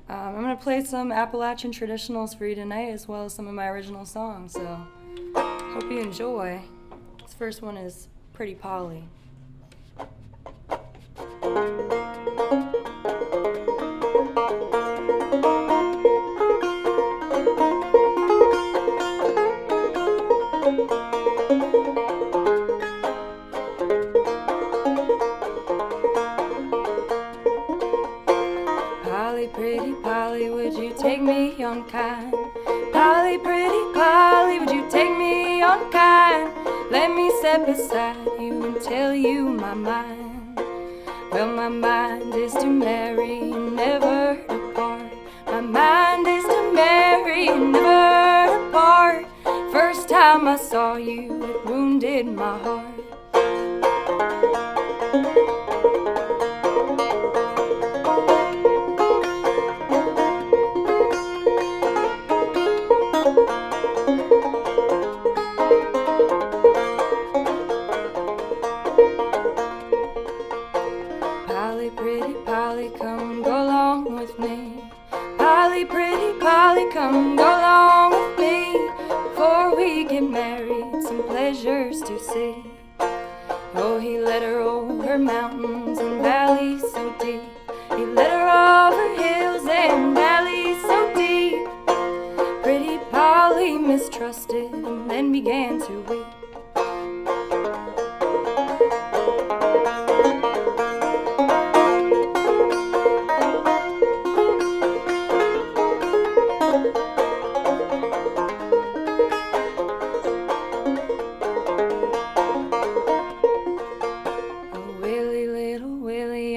I'm going to play some Appalachian traditionals for you tonight, as well as some of my original songs, so hope you enjoy. This first one is Pretty Polly. Polly, pretty Polly, would you take me on kind? Polly, pretty Polly, would you take me on kind? Let me sit beside you and tell you my mind. Well, my mind is to marry and never depart. My mind is to marry and never depart. First time I saw you, it wounded my heart. Polly, pretty Polly, come go along with me. Polly, pretty Polly, come go along with me. Before we get married, some pleasures to see. Oh, he led her over mountains and valleys so deep. He led her over hills and valleys so deep. Pretty Polly mistrusted and then began to weep.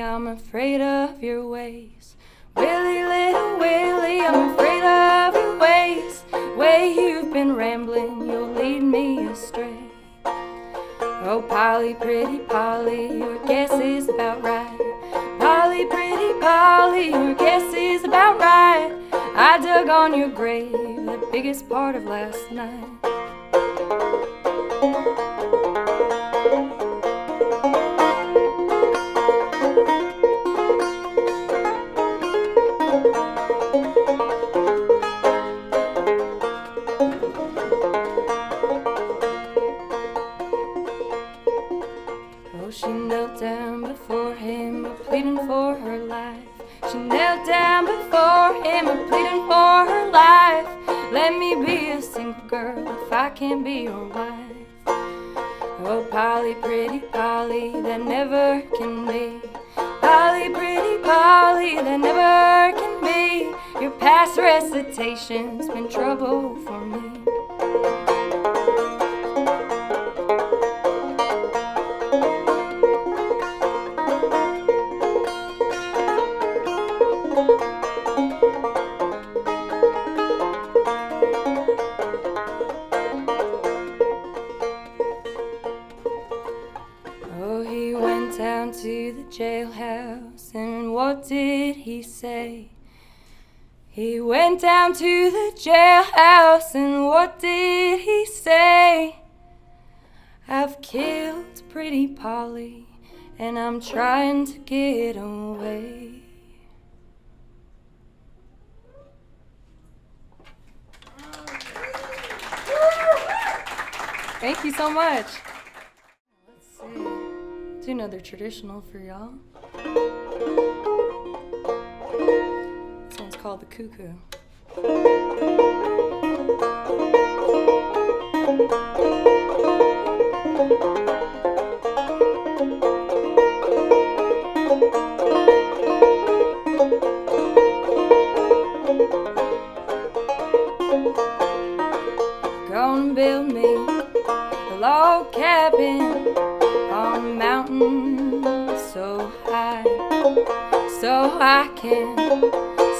I'm afraid of your ways. Willie, little Willie, I'm afraid of your ways. Way you've been rambling, you'll lead me astray. Oh, Polly, pretty Polly, your guess is about right. Polly, pretty Polly, your guess is about right. I dug on your grave the biggest part of last night. She knelt down before him, pleading for her life. She knelt down before him, pleading for her life. Let me be a single girl if I can't be your wife. Oh, Polly, pretty Polly, that never can be. Polly, pretty Polly, that never can be. Your past recitation's been trouble for me. Oh, he went down to the jailhouse, and what did he say? He went down to the jailhouse, and what did he say? I've killed pretty Polly, and I'm trying to get away. Thank you so much. Let's see. Do another traditional for y'all. This one's called the Cuckoo. Gonna build me a log cabin on a mountain so high, so I can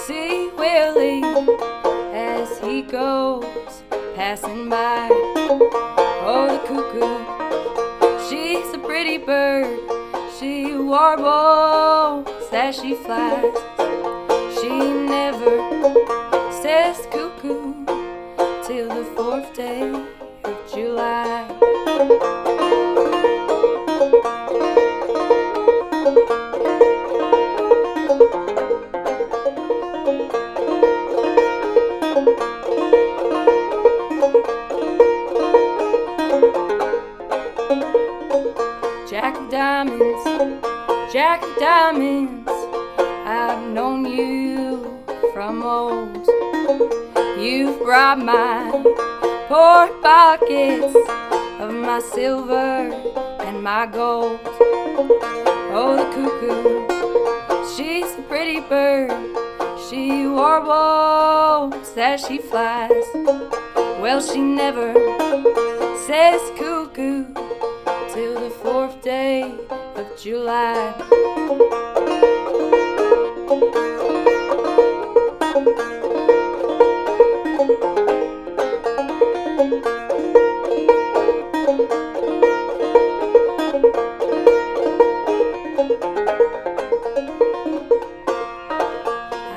see Willie as he goes passing by. Oh, the cuckoo, she's a pretty bird. She warbles as she flies. She never says cuckoo till the 4th day of July. diamonds. I've known you from old. You've robbed my poor pockets of my silver and my gold. Oh, the cuckoo, she's a pretty bird. She warbles as she flies. Well, she never says cuckoo till the 4th day of July.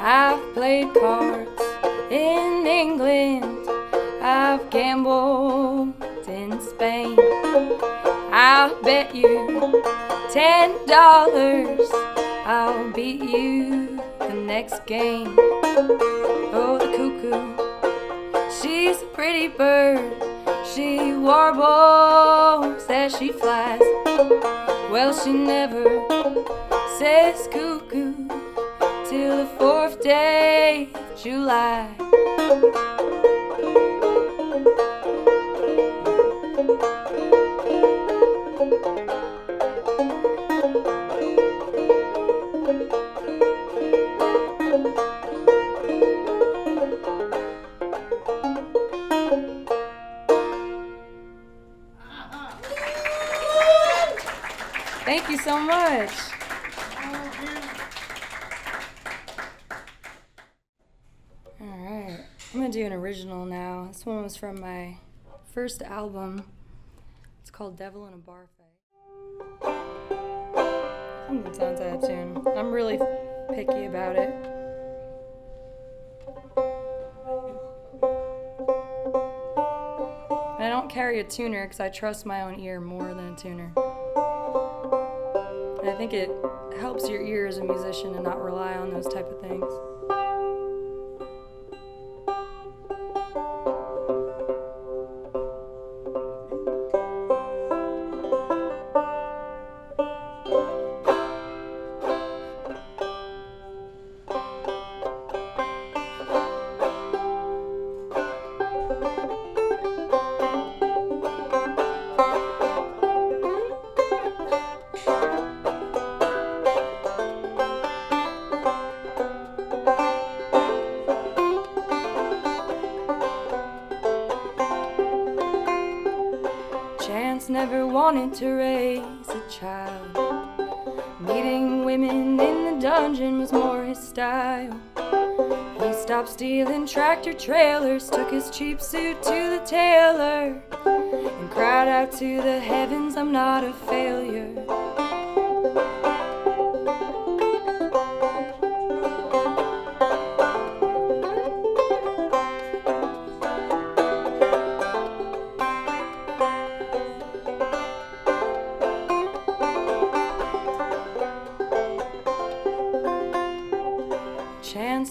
I've played cards in England, I've gambled in Spain. I'll bet you $10 I'll beat you the next game. Oh, the cuckoo, she's a pretty bird. She warbles as she flies. Well, she never says cuckoo till the 4th day of July. Thank you so much. Alright, I'm going to do an original now. This one was from my first album. It's called Devil in a Bar Fight. I think it's on that tune. I'm really picky about it. And I don't carry a tuner because I trust my own ear more than a tuner. And I think it helps your ear as a musician and not rely on those type of things. Never wanted to raise a child. Meeting women in the dungeon was more his style. He stopped stealing tractor trailers, took his cheap suit to the tailor, and cried out to the heavens, I'm not a failure.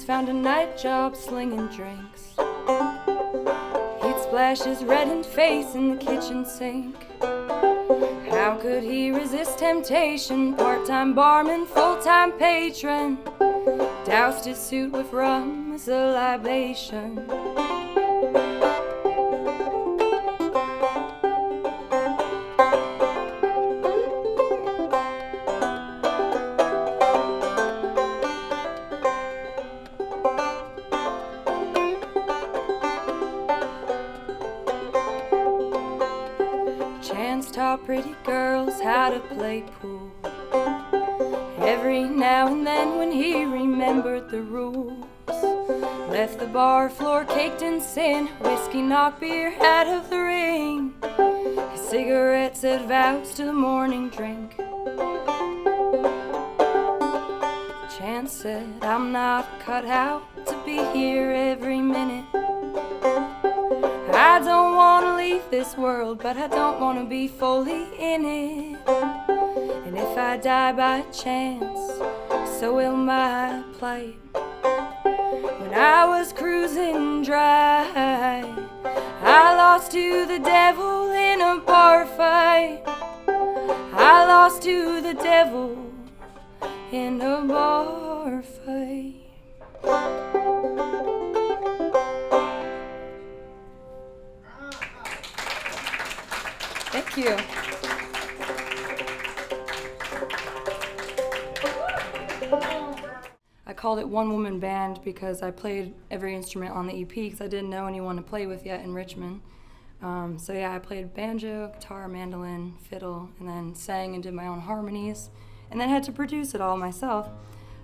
Found a night job slinging drinks. He'd splash his reddened face in the kitchen sink. How could he resist temptation? Part-time barman, full-time patron. Doused his suit with rum as a libation. Taught pretty girls how to play pool. Every now and then when he remembered the rules, left the bar floor caked in sin. Whiskey knocked beer out of the ring. His cigarette said vows to the morning drink. Chance said, I'm not cut out to be here every minute. I don't want to leave this world, but I don't want to be fully in it. And if I die by chance, so will my plight. When I was cruising dry, I lost to the devil in a bar fight. I lost to the devil in a bar fight. Thank you. I called it One Woman Band because I played every instrument on the EP because I didn't know anyone to play with yet in Richmond. So yeah, I played banjo, guitar, mandolin, fiddle, and then sang and did my own harmonies, and then had to produce it all myself.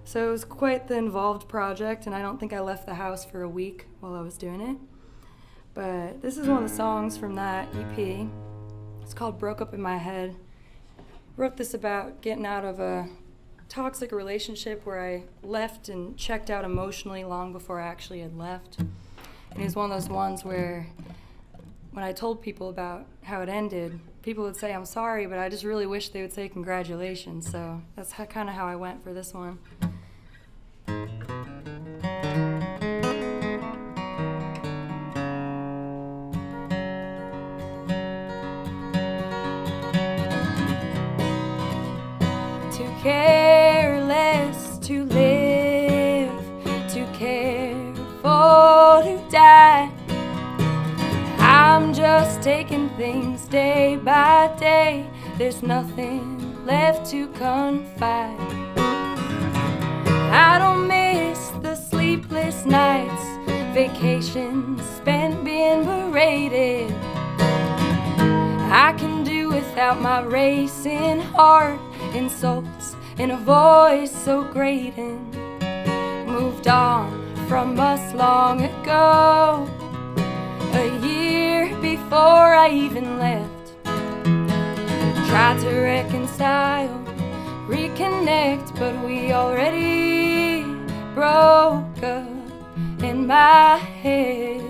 So it was quite the involved project, and I don't think I left the house for a week while I was doing it. But this is one of the songs from that EP. It's called Broke Up in My Head. Wrote this about getting out of a toxic relationship where I left and checked out emotionally long before I actually had left. And it was one of those ones where when I told people about how it ended, people would say, I'm sorry, but I just really wish they would say congratulations. So that's kind of how I went for this one. Too careless to live, too careful to die. I'm just taking things day by day. There's nothing left to confide. I don't miss the sleepless nights, vacations spent being berated. I can do without my racing heart, insults in a voice so grating. Moved on from us long ago, a year before I even left. Tried to reconcile, reconnect, but we already broke up in my head.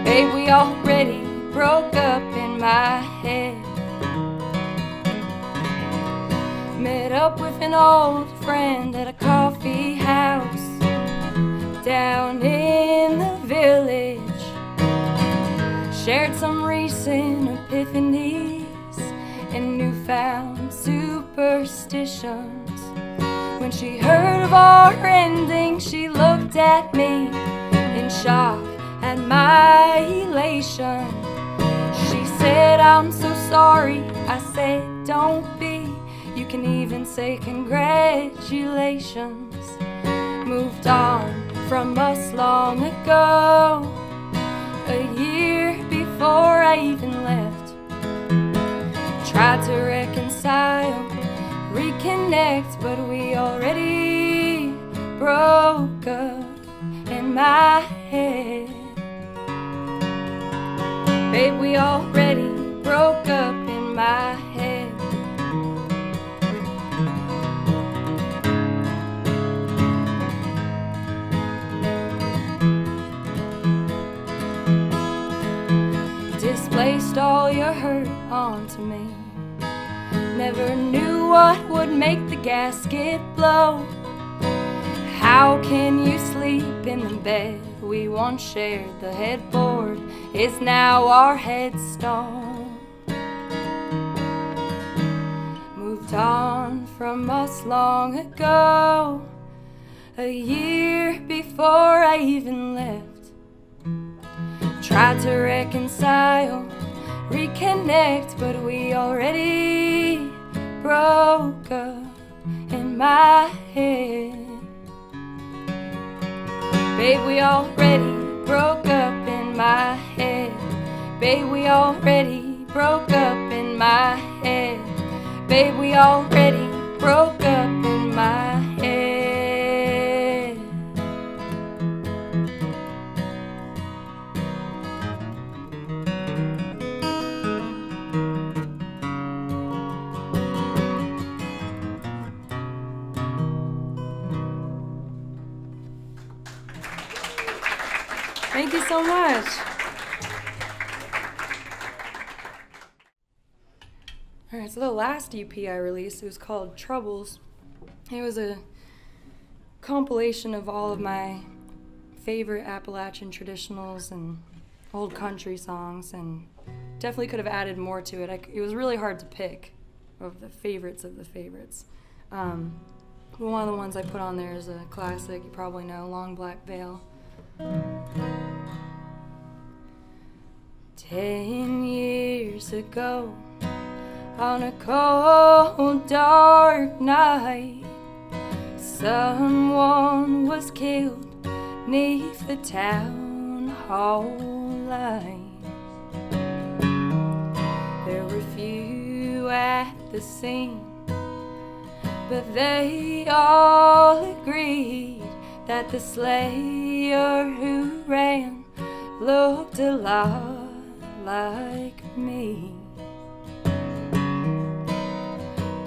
Babe, we already broke up in my head. Met up with an old friend at a coffee house down in the village. Shared some recent epiphanies and newfound superstitions. When she heard of our ending, she looked at me in shock at my elation. She said, I'm so sorry. I said, don't be. You can even say congratulations. Moved on from us long ago, a year before I even left. Tried to reconcile, reconnect, but we already broke up in my head. Babe, we already broke up in my head. Displaced all your hurt onto me. Never knew what would make the gasket blow. How can you sleep in the bed we once shared? The headboard is now our headstone. Moved on from us long ago, a year before I even left. Tried to reconcile, reconnect, but we already broke up in my head. Babe, we already broke up in my head. Babe, we already broke up in my head. Babe, we already broke up in my head. Thank you so much. All right, so the last EP I released, it was called Troubles. It was a compilation of all of my favorite Appalachian traditionals and old country songs, and definitely could have added more to it. It was really hard to pick of the favorites of the favorites. One of the ones I put on there is a classic, you probably know, Long Black Veil. 10 years ago, on a cold, dark night, someone was killed 'neath the town hall light. There were few at the scene, but they all agreed that the slayer who ran looked a lot like me.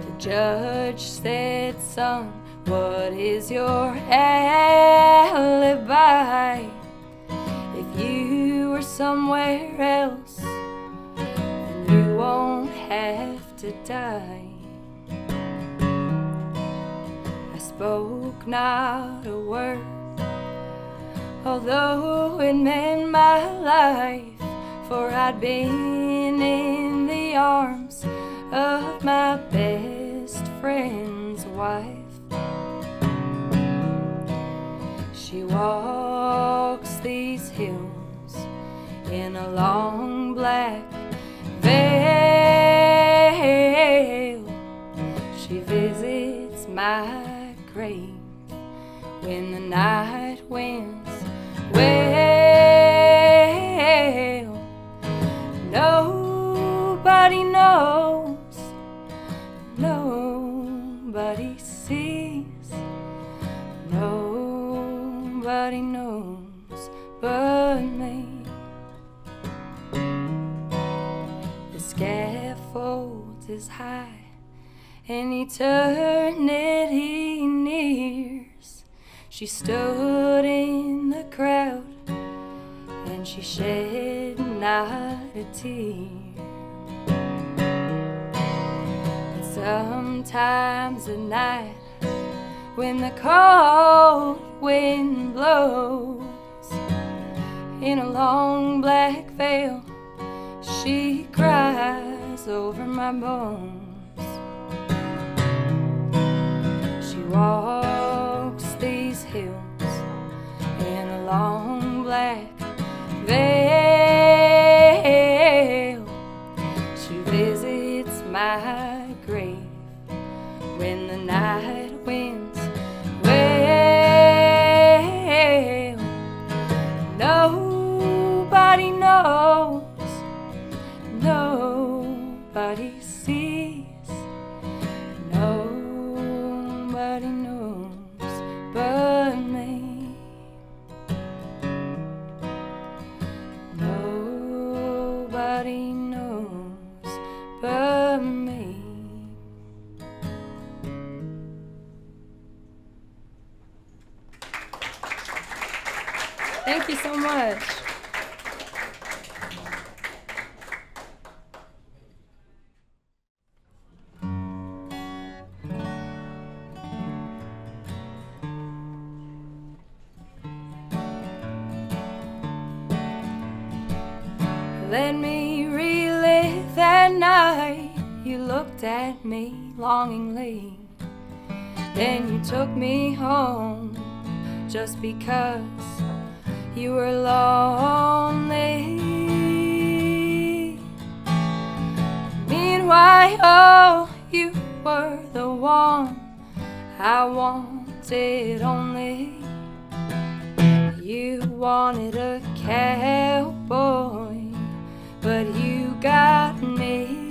The judge said, "Son, what is your alibi? If you were somewhere else, then you won't have to die." I spoke not a word, although it meant my life, for I'd been in the arms of my best friend's wife. She walks these hills in a long black veil. She visits my grave when the night winds wail. Nobody knows, nobody sees, nobody knows but me. The scaffold is high and eternity nears. She stood in the crowd and she shed not a tear. But sometimes at night, when the cold wind blows, in a long black veil, she cries over my bones. She walks these hills in a long black veil. She visits my grave when the night winds wail. Nobody knows, nobody sees, nobody knows but me. Nobody knows but me. Thank you so much. Let me relive that night you looked at me longingly. Then you took me home just because you were lonely. Meanwhile, oh, you were the one I wanted only. You wanted a cowboy, but you got me.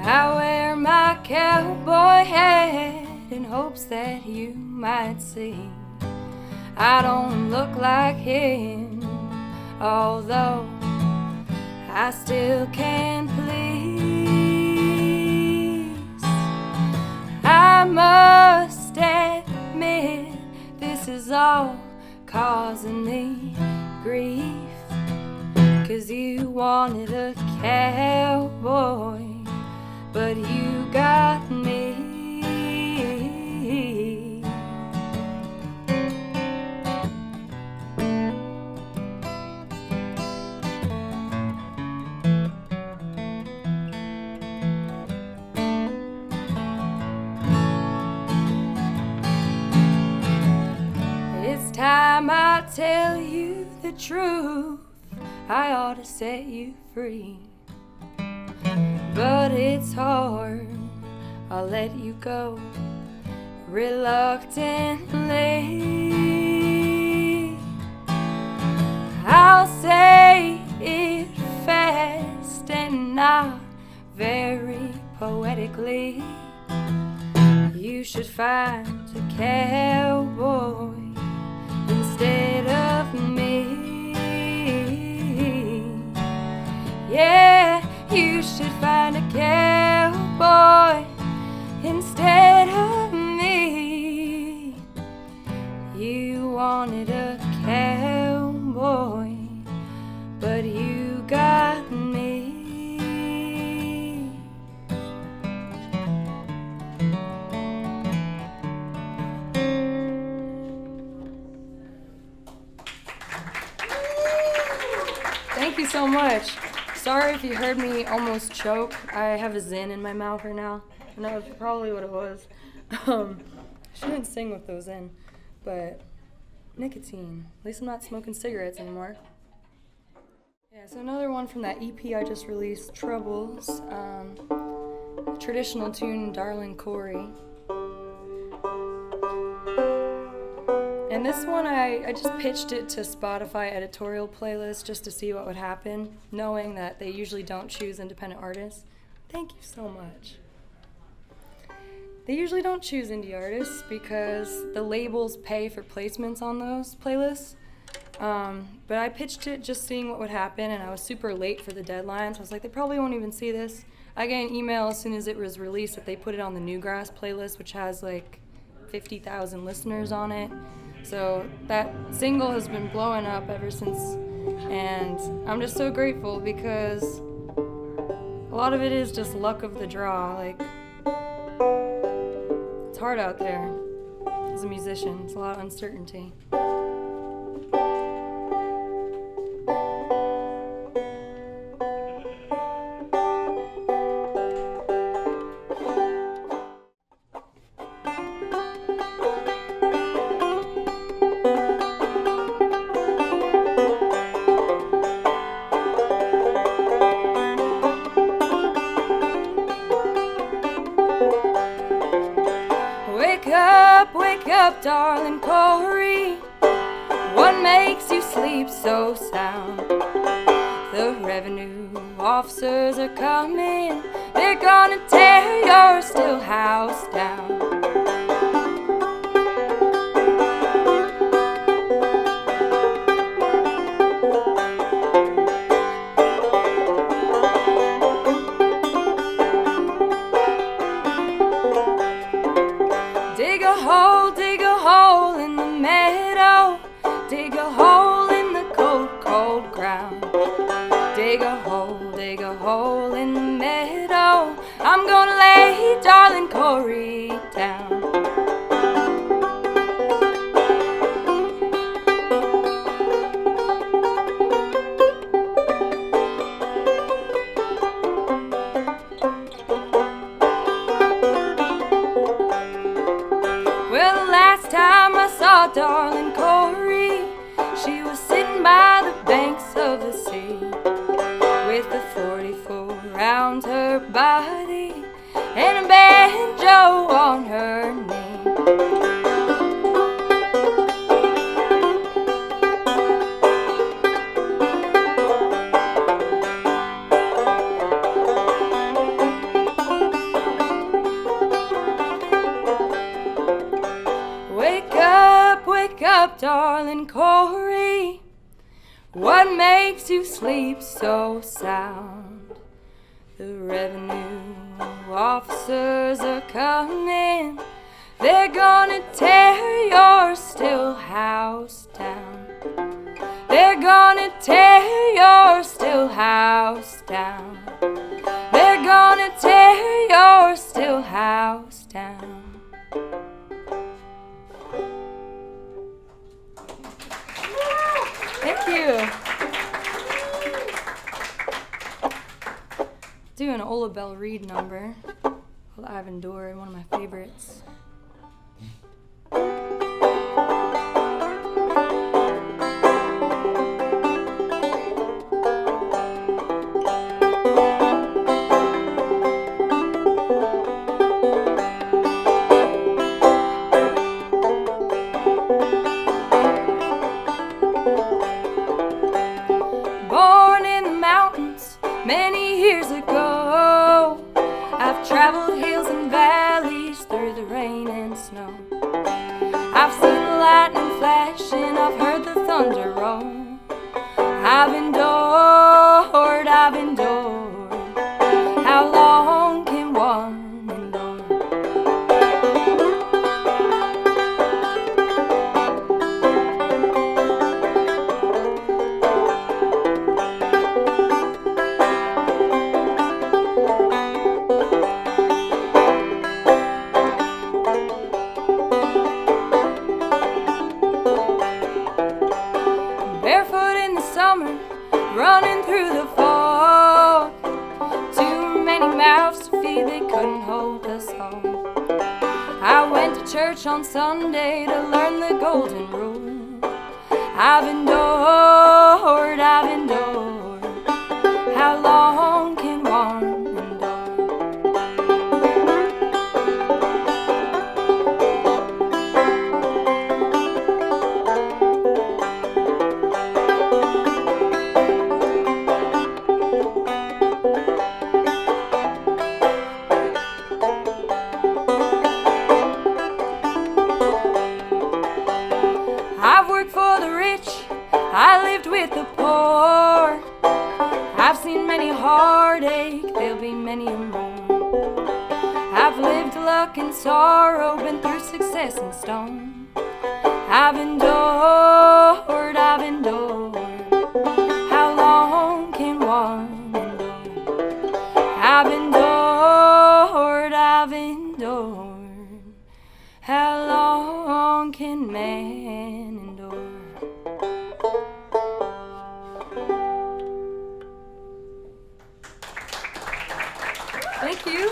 I wear my cowboy hat in hopes that you might see I don't look like him, although I still can please. I must admit this is all causing me grief, 'cause you wanted a cowboy, but you got me. It's time I tell you the truth. I ought to set you free, but it's hard. I'll let you go reluctantly. I'll say it fast and not very poetically. You should find a cowboy instead of me. Yeah, you should find a cowboy instead of me. You wanted a cowboy, but you got me. Thank you so much. Sorry if you heard me almost choke. I have a Zin in my mouth right now, and that was probably what it was. I shouldn't sing with those in, but nicotine. At least I'm not smoking cigarettes anymore. Yeah, so another one from that EP I just released, Troubles. Traditional tune, Darlin Cory. And this one, I just pitched it to Spotify editorial playlist just to see what would happen, knowing that they usually don't choose independent artists. Thank you so much. They usually don't choose indie artists because the labels pay for placements on those playlists. But I pitched it just seeing what would happen, and I was super late for the deadline, so I was like, they probably won't even see this. I got an email as soon as it was released that they put it on the Newgrass playlist, which has like 50,000 listeners on it. So that single has been blowing up ever since, and I'm just so grateful because a lot of it is just luck of the draw. Like, it's hard out there as a musician. It's a lot of uncertainty. Wake up, Darlin Cory. What makes you sleep so sound? The revenue officers are coming. They're gonna tear your still house down. Dig a hole in the meadow. Dig a hole in the cold, cold ground. Dig a hole in the meadow. I'm gonna lay Darlin Cory down. Well, the last time I saw Darlin Cory, she was sitting by the banks of the sea, with a 44 around her body and a banjo on her knee. Wake up, Darlin Cory. What makes you sleep so sound? The revenue officers are coming. They're gonna tear your still house down. They're gonna tear your still house down. They're gonna tear your still house down. Thank you. Do an Ola Belle Reed number called I've Endured, one of my favorites. Born in the mountains many years ago, I've traveled hills and valleys through the rain and snow. I've seen the lightning flash and I've heard the thunder roll. I've endured, I've endured. How long can one endure? Barefoot in the summer, running through the fog. Too many mouths to feed, they couldn't hold us all. I went to church on Sunday to learn the golden rule. I've endured, I've endured. How long can one endure? I've worked for the rich, I lived with the poor. I've seen many heartache, there'll be many more. I've lived luck and sorrow, been through success and stone. I've endured, I've endured. How long can one endure? I've endured, I've endured. How long can man endure? Thank you.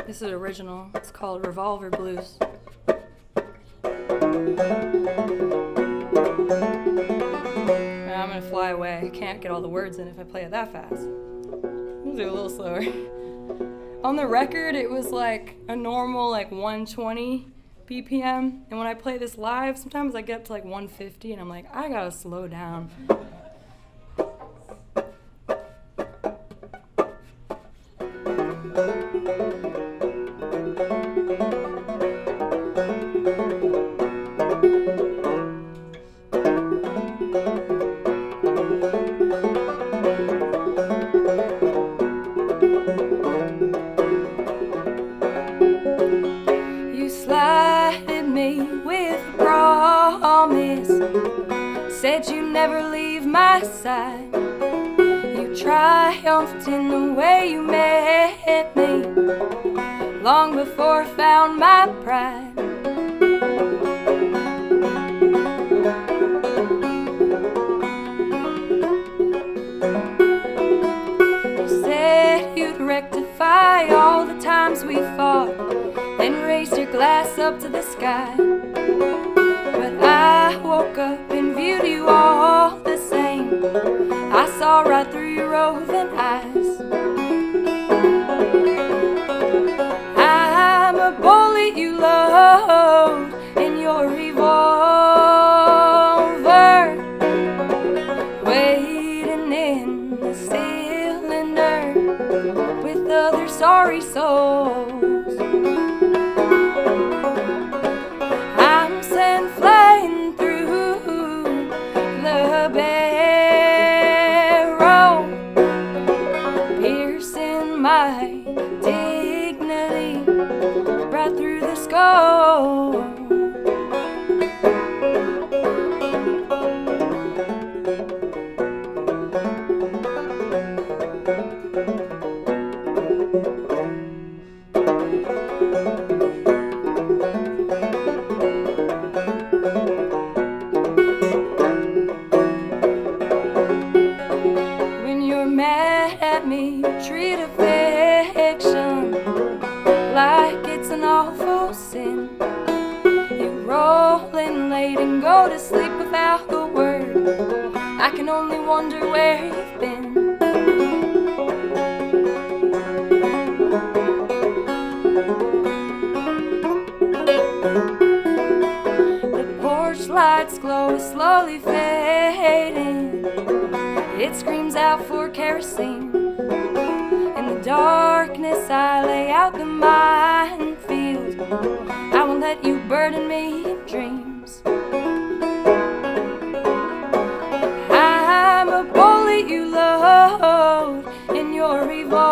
This is original. It's called Revolver Blues. I'm gonna fly away. I can't get all the words in if I play it that fast. We'll do a little slower. On the record, it was like a normal 120 BPM, and when I play this live, sometimes I get up to 150, and I'm like, I gotta slow down. You slighted me with a promise, said you'd never leave my side. You triumphed in the way you met me, long before I found my pride. You said you'd rectify all the times we fought, then raised your glass up to the sky. But I woke up and viewed you all the same. I saw right through your roving eyes. I'm a bullet you load in your revolver, waiting in sorry souls. I'm sent flying through the barrow, piercing my dignity right through the skull. When you're mad at me, treat affection like it's an awful sin. You roll in late and go to sleep without a word. I can only wonder where you've been. The porch lights glow, slowly fading. It screams out for kerosene. In the darkness I lay out the minefield. I won't let you burden me in dreams. I'm a bullet you load in your revolver,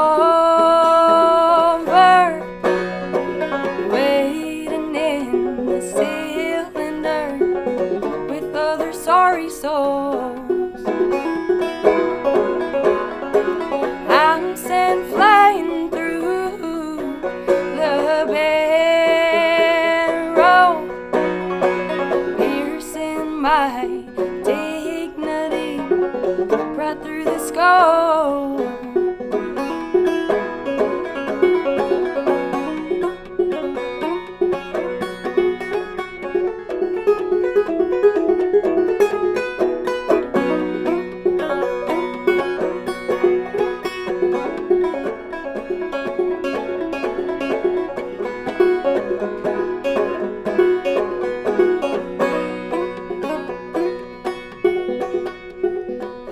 waiting in the cylinder with other sorry souls. I'm sent flying through the barrow, piercing my dignity right through the skull.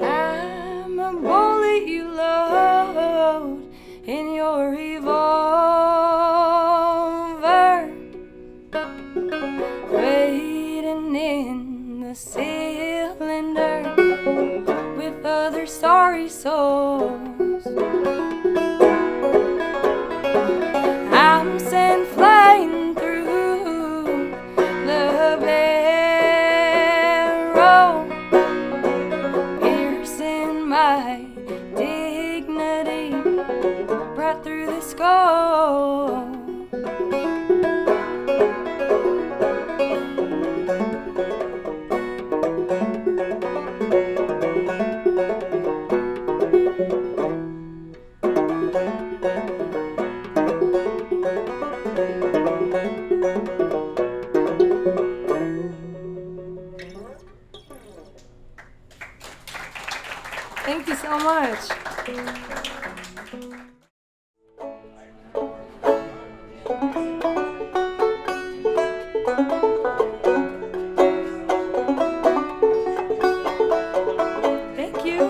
I'm a bullet you load in your revolver, waiting in the cylinder with other sorry souls. I'm sent flying through the barrow, piercing my dignity right through the skull. Thank you so much. Thank you.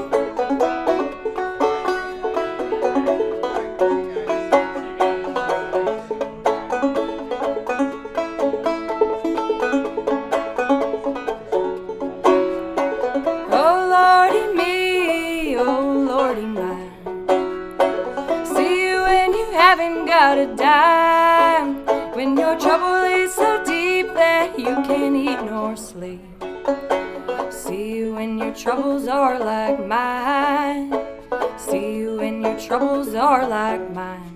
Oh Lordy me, oh Lordy mine. See you when you haven't got a dime, when your trouble is so deep that you can't eat nor sleep. See you when your troubles are like mine. See you when your troubles are like mine.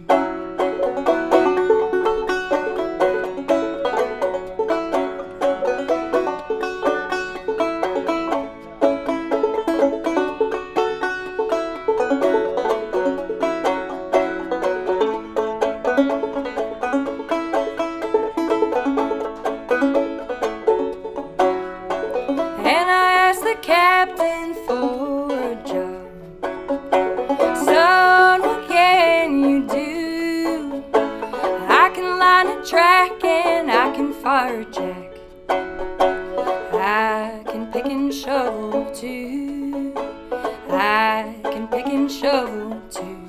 And I asked the captain for a job. Son, what can you do? I can line a track and I can fire a jack. I can pick and shovel too. I can pick and shovel too.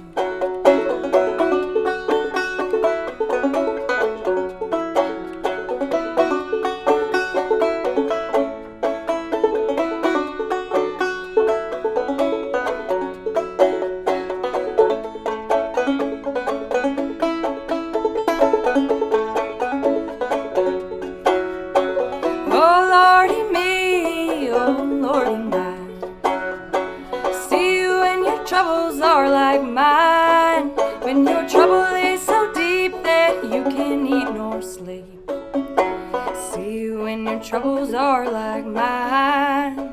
sleep. See you when your troubles are like mine.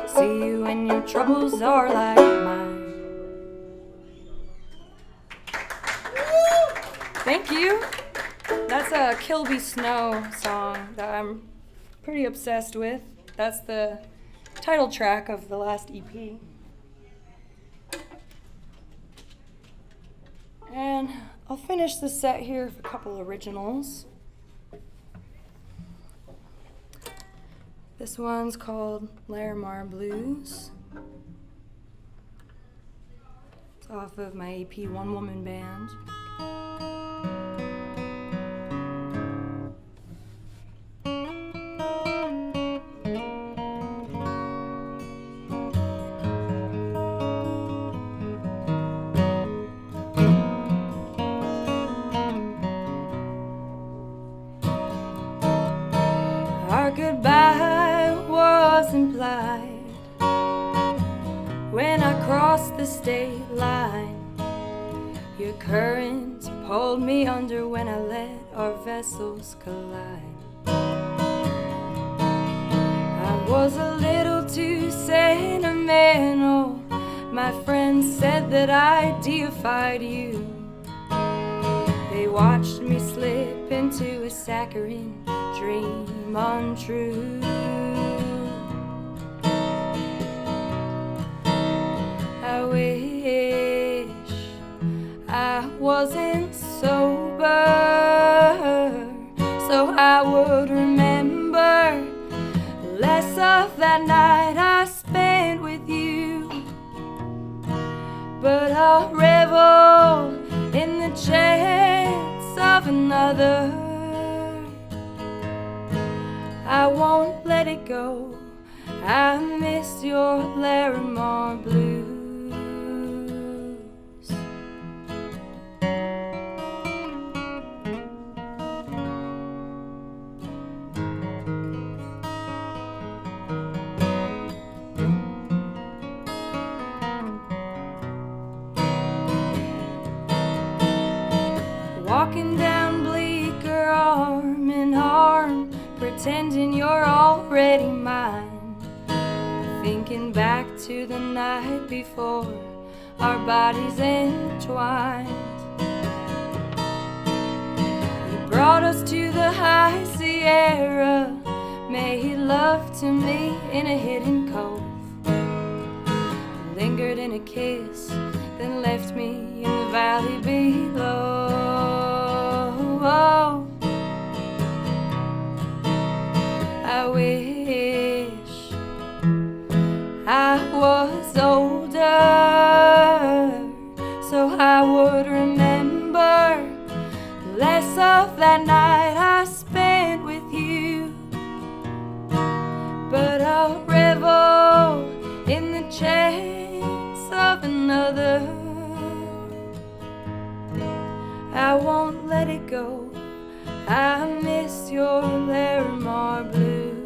See you when your troubles are like mine. Thank you. That's a Kilby Snow song that I'm pretty obsessed with. That's the title track of the last EP. And I'll finish the set here with a couple originals. This one's called Larimar Blues. It's off of my EP One Woman Band. Our goodbye was implied when I crossed the state line. Your current pulled me under when I let our vessels collide. I was a little too sentimental. My friends said that I deified you. They watched me slip into a saccharine dream untrue. I wish I wasn't sober, so I would remember less of that night I spent with you. But I'll revel in the chance of another. I won't let it go. I miss your Larimar Blues. Walking down Bleecker arm in arm, pretending you're already mine. Thinking back to the night before our bodies entwined. You brought us to the high Sierra, made love to me in a hidden cove. Lingered in a kiss, then left me in the valley below. I wish I was older, so I would remember less of that night I spent with you. But I'll revel in the chance of another. I won't let it go. I miss your Larimar Blues.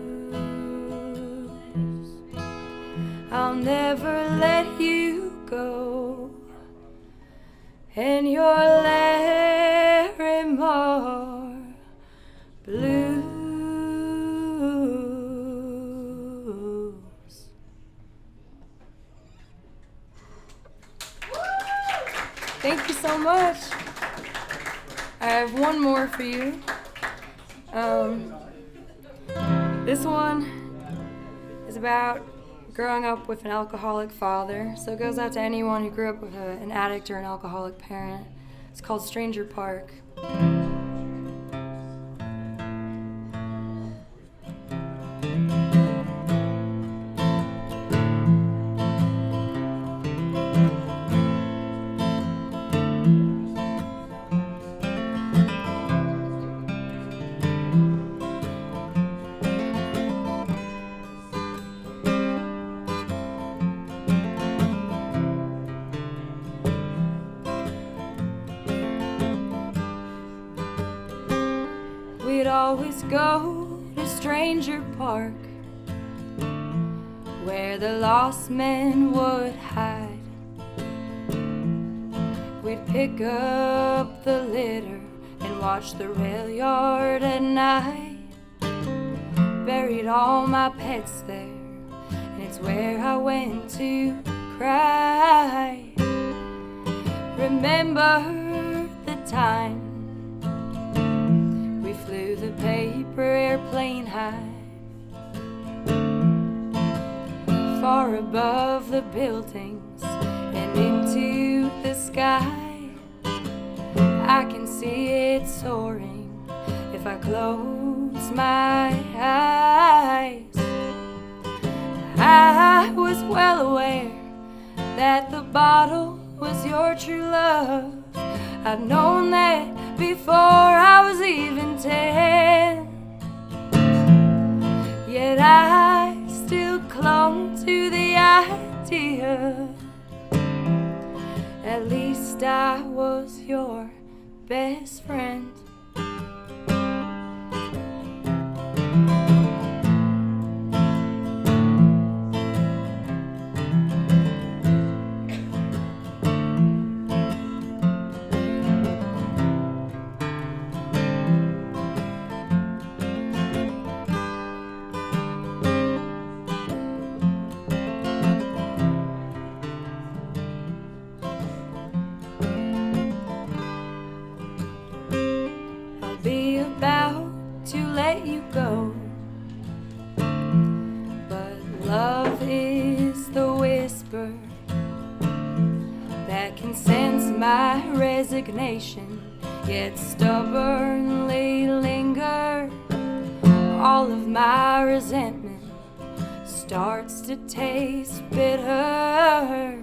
I'll never let you go. And your Larimar Blues. Thank you so much. I have one more for you. This one is about growing up with an alcoholic father, so it goes out to anyone who grew up with an addict or an alcoholic parent. It's called Stranger Park. We'd always go to Stranger Park, where the lost men would hide. We'd pick up the litter and watched the rail yard at night. Buried all my pets there, and it's where I went to cry. Remember the time we flew the paper airplane high, far above the buildings and into the sky. I can see it soaring if I close my eyes. I was well aware that the bottle was your true love. I'd known that before I was even 10. Yet I still clung to the idea. At least I was your best friend. Yet stubbornly linger. All of my resentment starts to taste bitter.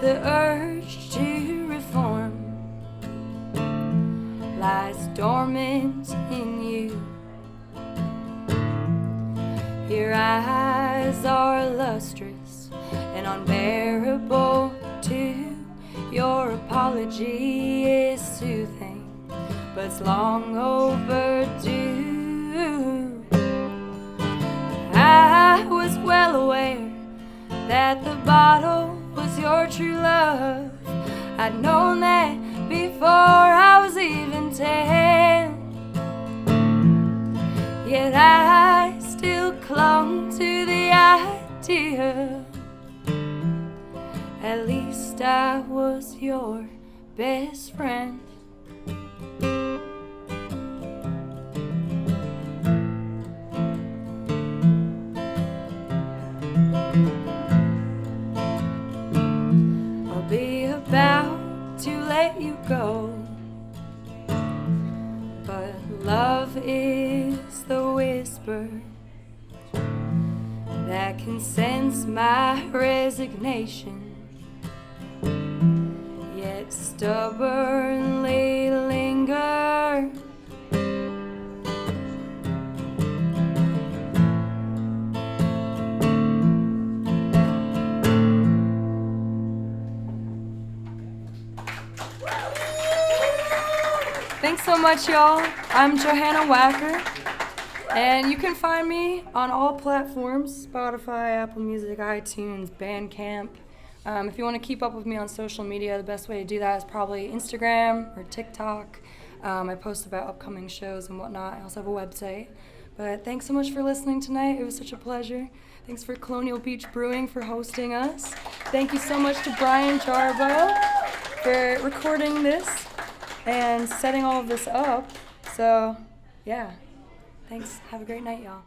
The urge to reform lies dormant in you. Your eyes are lustrous and unbearable too. Your apology is soothing, but it's long overdue. I was well aware that the bottle was your true love. I'd known that before I was even 10. Yet I still clung to the idea. At least I was your best friend. I'll be about to let you go, but love is the whisper that can sense my resignation. Stubbornly linger. Thanks so much, y'all. I'm Johanna Wacker, and you can find me on all platforms: Spotify, Apple Music, iTunes, Bandcamp. If you want to keep up with me on social media, the best way to do that is probably Instagram or TikTok. I post about upcoming shows and whatnot. I also have a website. But thanks so much for listening tonight. It was such a pleasure. Thanks for Colonial Beach Brewing for hosting us. Thank you so much to A Jarboe for recording this and setting all of this up. So, yeah. Thanks. Have a great night, y'all.